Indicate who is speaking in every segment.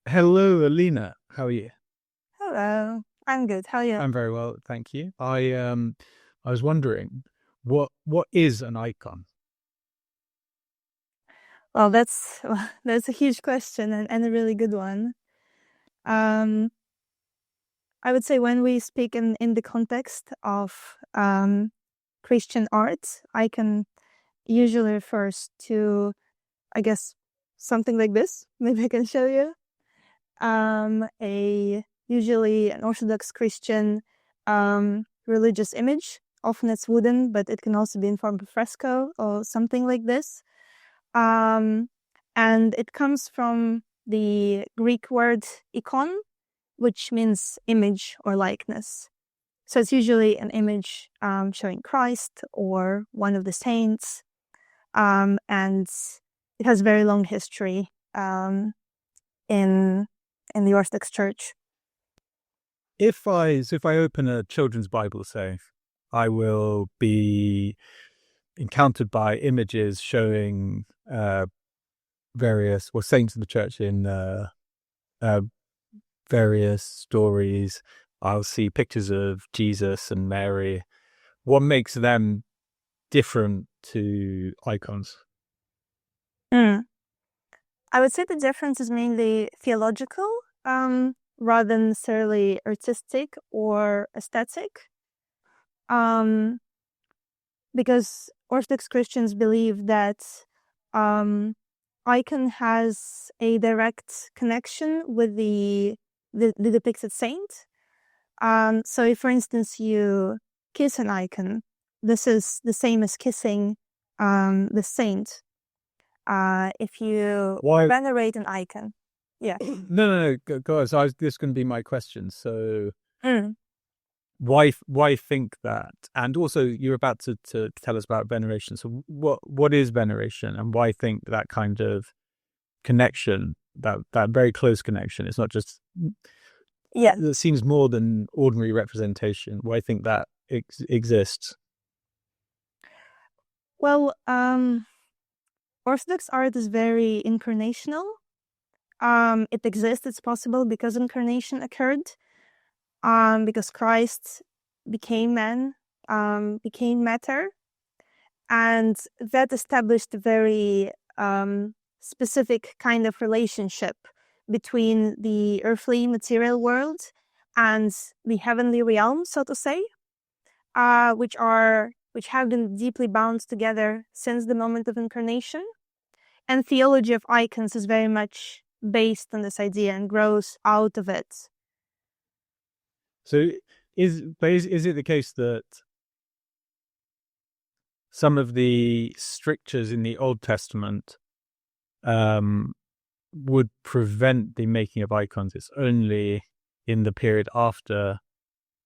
Speaker 1: Hello, Alina. How are you?
Speaker 2: Hello, I'm good. How are you?
Speaker 1: I'm very well, thank you. I was wondering, what is an icon?
Speaker 2: Well, that's a huge question and a really good one. Um, I would say when we speak in the context of Christian art, icon usually refers to, I guess, something like this. Maybe I can show you. A usually an Orthodox Christian religious image. Often it's wooden, but it can also be in form of fresco or something like this. Um, and it comes from the Greek word icon, which means image or likeness. So it's usually an image showing Christ or one of the saints, and it has very long history in the Orthodox Church.
Speaker 1: If I open a children's Bible, say, I will be encountered by images showing various saints of the church in uh, various stories. I'll see pictures of Jesus and Mary. What makes them different to icons?
Speaker 2: Mm. I would say the difference is mainly theological, rather than necessarily artistic or aesthetic. Um, because Orthodox Christians believe that um, icon has a direct connection with the depicted saint. So if, for instance, you kiss an icon, this is the same as kissing the saint. If you
Speaker 1: Why?
Speaker 2: venerate an icon, yeah.
Speaker 1: No. Go on. So this going to be my question. So
Speaker 2: Mm.
Speaker 1: why think that? And also, you're about to tell us about veneration. So what is veneration, and why think that kind of connection, that very close connection? It's not just
Speaker 2: Yeah.
Speaker 1: it seems more than ordinary representation. Why think that exists?
Speaker 2: Well, Orthodox art is very incarnational. It exists, it's possible because incarnation occurred, because Christ became man, became matter, and that established a very specific kind of relationship between the earthly material world and the heavenly realm, so to say, which have been deeply bound together since the moment of incarnation. And theology of icons is very much based on this idea and grows out of it.
Speaker 1: So is it the case that some of the strictures in the Old Testament um, would prevent the making of icons? It's only in the period after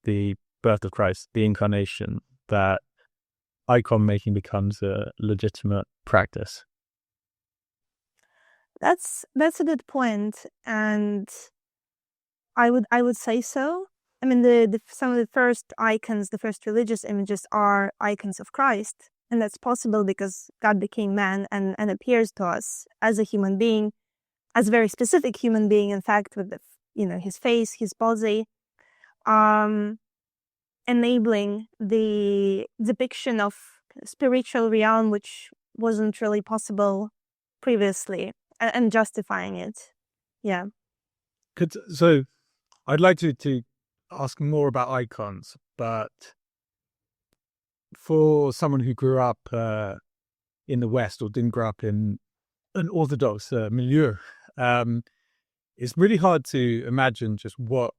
Speaker 1: the birth of Christ, the incarnation, that icon making becomes a legitimate practice.
Speaker 2: That's a good point, and I would say so. I mean, the some of the first icons, the first religious images, are icons of Christ, and that's possible because God became man and appears to us as a human being, as a very specific human being, in fact, with his face, his body, um, enabling the depiction of spiritual realm, which wasn't really possible previously, and justifying it. Yeah.
Speaker 1: So I'd like to ask more about icons, but for someone who grew up in the West or didn't grow up in an Orthodox milieu, um, it's really hard to imagine just what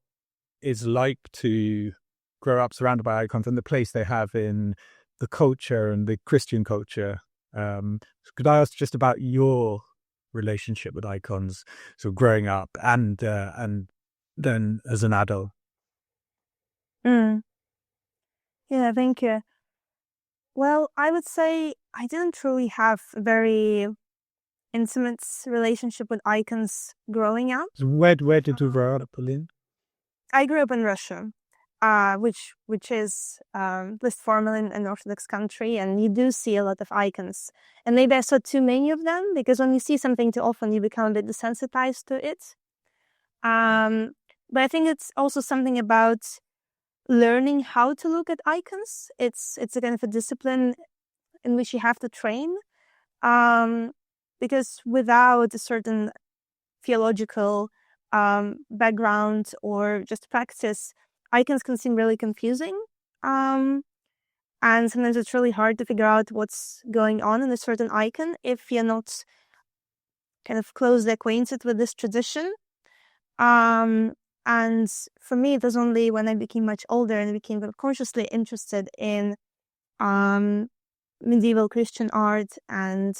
Speaker 1: it's like to grow up surrounded by icons and the place they have in the culture and the Christian culture. Could I ask just about your relationship with icons, so growing up and then as an adult?
Speaker 2: Mm. Yeah, thank you. Well, I would say I didn't really have a very intimate relationship with icons growing up.
Speaker 1: So where did you grow up, Pauline?
Speaker 2: I grew up in Russia, which is less formal in an Orthodox country, and you do see a lot of icons. And maybe I saw too many of them because when you see something too often, you become a bit desensitized to it. But I think it's also something about learning how to look at icons. It's a kind of a discipline in which you have to train, because without a certain theological background or just practice, icons can seem really confusing. And sometimes it's really hard to figure out what's going on in a certain icon if you're not kind of closely acquainted with this tradition. And for me, it was only when I became much older and I became consciously interested in medieval Christian art and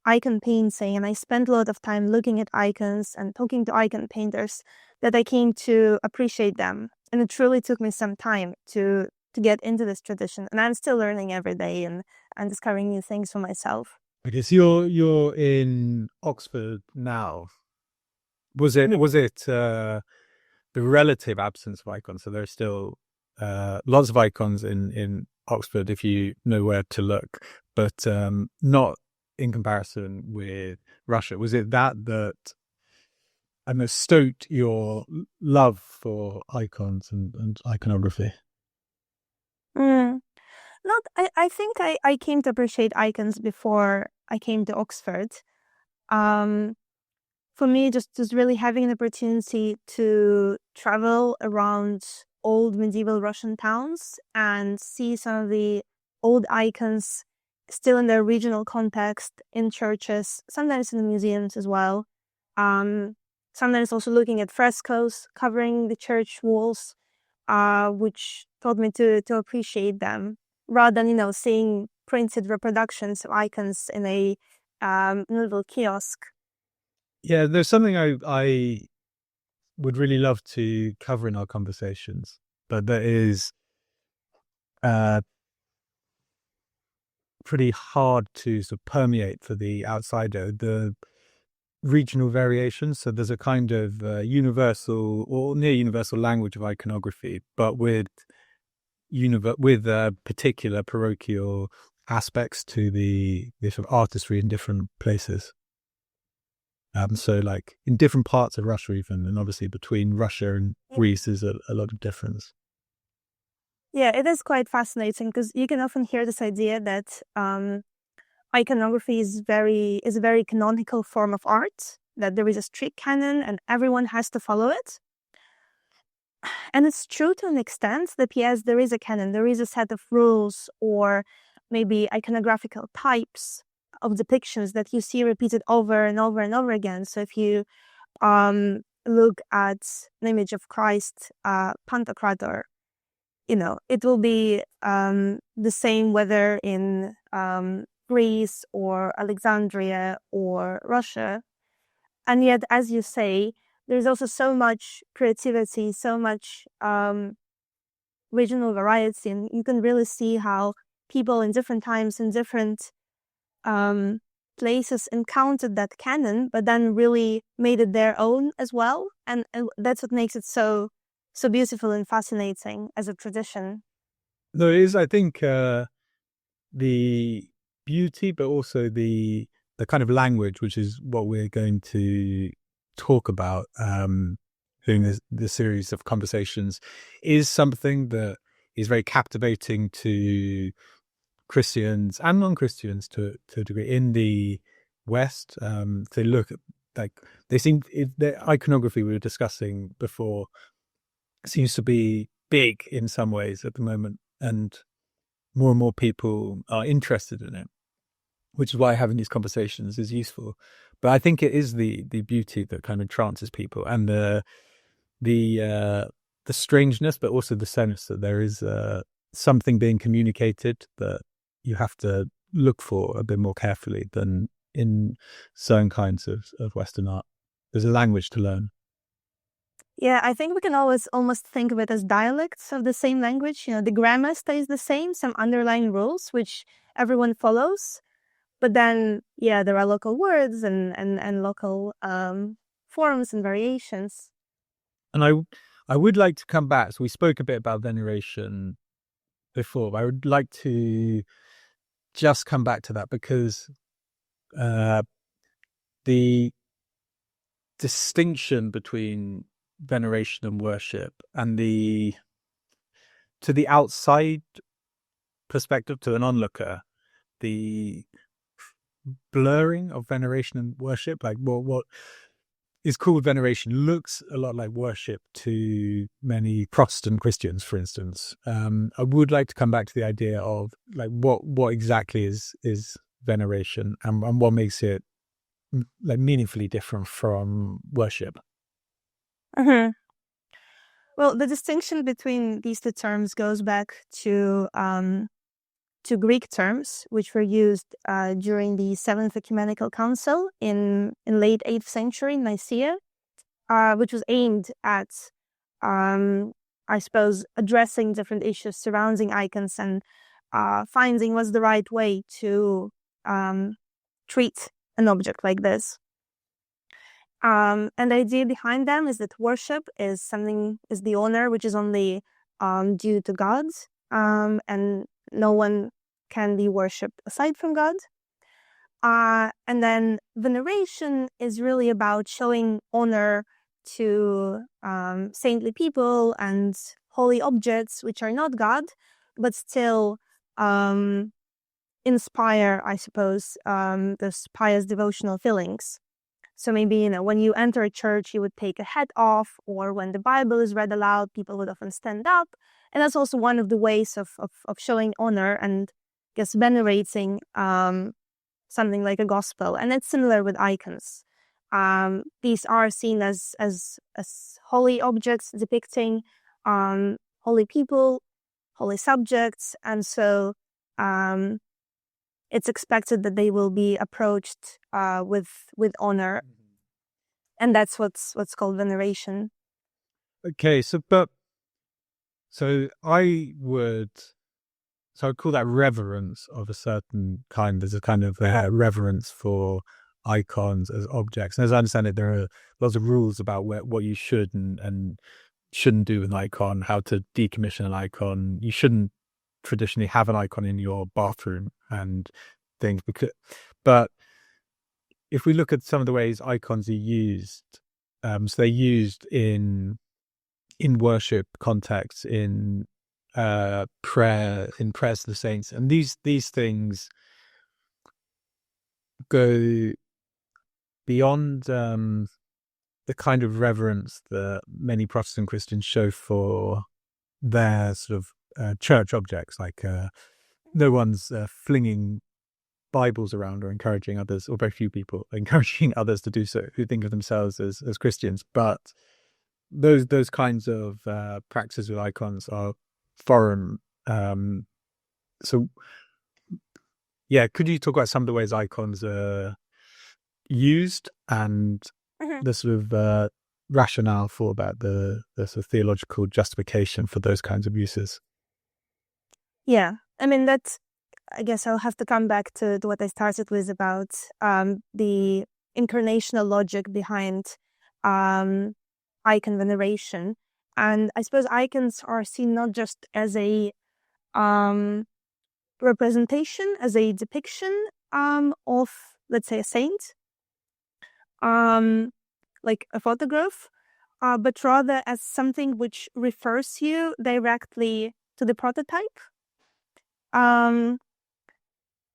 Speaker 2: icon painting, and I spent a lot of time looking at icons and talking to icon painters, that I came to appreciate them. And it truly took me some time to get into this tradition, and I'm still learning every day and discovering new things for myself.
Speaker 1: Because you're in Oxford now. Was it the relative absence of icons? So there's still lots of icons in Oxford if you know where to look, but not in comparison with Russia. Was it that I know stoked your love for icons and iconography?
Speaker 2: Not, I think I came to appreciate icons before I came to Oxford. For me, just really having an opportunity to travel around old medieval Russian towns and see some of the old icons still in their regional context in churches, sometimes in the museums as well. Sometimes also looking at frescoes covering the church walls, which taught me to appreciate them, rather than seeing printed reproductions of icons in a little kiosk.
Speaker 1: Yeah, there's something I would really love to cover in our conversations, but that is pretty hard to sort of permeate for the outsider, the regional variations. So there's a kind of universal or near universal language of iconography, but with particular parochial aspects to the sort of artistry in different places. So like in different parts of Russia even, and obviously between Russia and Greece is a lot of difference.
Speaker 2: Yeah, it is quite fascinating because you can often hear this idea that iconography is a very canonical form of art, that there is a strict canon and everyone has to follow it. And it's true to an extent that yes, there is a canon, there is a set of rules or maybe iconographical types of depictions that you see repeated over and over and over again. So if you look at an image of Christ, Pantocrator, it will be the same whether in Greece or Alexandria or Russia. And yet, as you say, there's also so much creativity, so much regional variety, and you can really see how people in different times in different places encountered that canon, but then really made it their own as well. And that's what makes it so beautiful and fascinating as a tradition.
Speaker 1: No, it is, I think, the beauty, but also the kind of language, which is what we're going to talk about during this series of conversations, is something that is very captivating to Christians and non-Christians to a degree in the West. They look at the iconography we were discussing before seems to be big in some ways at the moment, and more and more people are interested in it, which is why having these conversations is useful. But I think it is the beauty that kind of entrances people, and the strangeness, but also the sense that there is something being communicated that you have to look for a bit more carefully than in certain kinds of Western art. There's a language to learn.
Speaker 2: Yeah, I think we can always almost think of it as dialects of the same language. The grammar stays the same, some underlying rules which everyone follows. But then, yeah, there are local words and local forms and variations.
Speaker 1: And I would like to come back. So we spoke a bit about veneration before, but I would like to just come back to that because the distinction between veneration and worship, and to the outside perspective, to an onlooker, the blurring of veneration and worship, like what is called veneration, looks a lot like worship to many Protestant Christians, for instance. I would like to come back to the idea of like what exactly is veneration, and what makes it like meaningfully different from worship.
Speaker 2: Mm-hmm. Well, the distinction between these two terms goes back to Greek terms, which were used during the Seventh Ecumenical Council in late 8th century in Nicaea, which was aimed at, I suppose, addressing different issues surrounding icons and finding what's the right way to treat an object like this. And the idea behind them is that worship is the honor which is only due to God, and no one can be worshipped aside from God. And then veneration is really about showing honor to saintly people and holy objects which are not God, but still inspire, I suppose, those pious devotional feelings. So maybe, when you enter a church, you would take a hat off, or when the Bible is read aloud, people would often stand up. And that's also one of the ways of showing honor and, I guess, venerating something like a gospel. And it's similar with icons. These are seen as holy objects depicting holy people, holy subjects. And so it's expected that they will be approached with honor, and that's what's called veneration.
Speaker 1: Okay, so I'd call that reverence of a certain kind. There's a kind of reverence for icons as objects, and as I understand it, there are lots of rules about what you should and shouldn't do with an icon, how to decommission an icon. You shouldn't traditionally have an icon in your bathroom and things, but if we look at some of the ways icons are used, so they're used in worship contexts, in prayer, in prayers to the saints, and these things go beyond the kind of reverence that many Protestant Christians show for their sort of church objects, like no one's flinging Bibles around or encouraging others, or very few people encouraging others to do so who think of themselves as Christians. But those kinds of practices with icons are foreign. So yeah, could you talk about some of the ways icons are used and the sort of rationale for about the sort of theological justification for those kinds of uses?
Speaker 2: Yeah, I mean, I guess I'll have to come back to what I started with about the incarnational logic behind icon veneration. And I suppose icons are seen not just as a representation, as a depiction of, let's say, a saint, like a photograph, but rather as something which refers you directly to the prototype.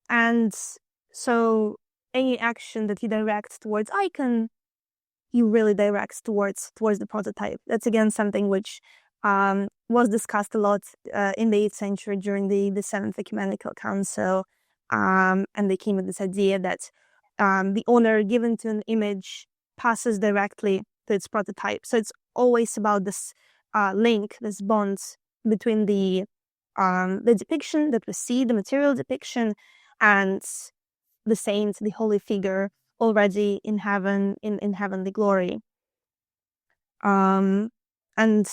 Speaker 2: And so any action that you direct towards icon, you really direct towards the prototype. That's again something which was discussed a lot in the 8th century during the 7th Ecumenical Council, and they came with this idea that the honor given to an image passes directly to its prototype. So it's always about this link, this bond between the depiction that we see, the material depiction, and the saint, the holy figure already in heaven, in heavenly glory. And the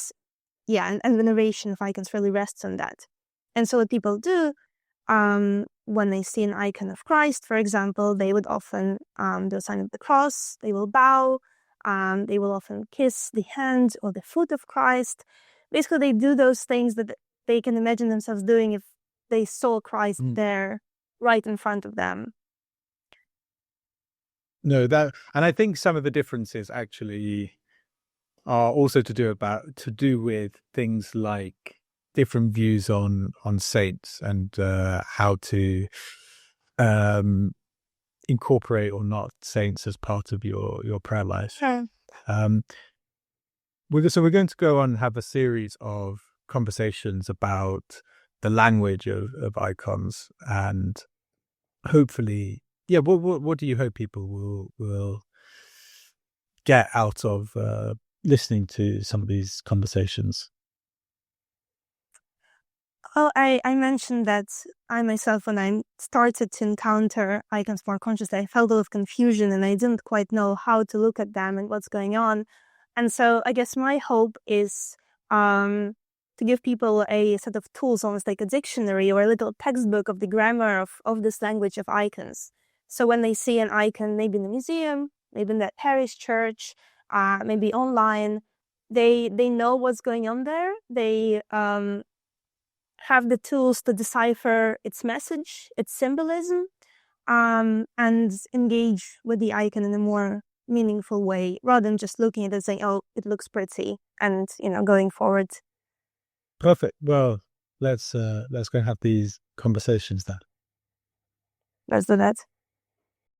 Speaker 2: narration of icons really rests on that. And so what people do, when they see an icon of Christ, for example, they would often do a sign of the cross, they will bow, they will often kiss the hand or the foot of Christ. Basically, they do those things that they can imagine themselves doing if they saw Christ there right in front of them.
Speaker 1: No, and I think some of the differences actually are also to do with things like different views on saints and how to incorporate or not saints as part of your prayer life.
Speaker 2: Sure.
Speaker 1: We're going to go on and have a series of conversations about the language of icons, and hopefully, what do you hope people will get out of listening to some of these conversations?
Speaker 2: Well, I mentioned that I myself, when I started to encounter icons more consciously, I felt a lot of confusion and I didn't quite know how to look at them and what's going on. And so I guess my hope is to give people a set of tools, almost like a dictionary or a little textbook of the grammar of this language of icons. So when they see an icon, maybe in a museum, maybe in that parish church, maybe online, they know what's going on there. They have the tools to decipher its message, its symbolism, and engage with the icon in a more meaningful way, rather than just looking at it and saying, "Oh, it looks pretty," and going forward.
Speaker 1: Perfect. Well, let's go and have these conversations then.
Speaker 2: Let's do that.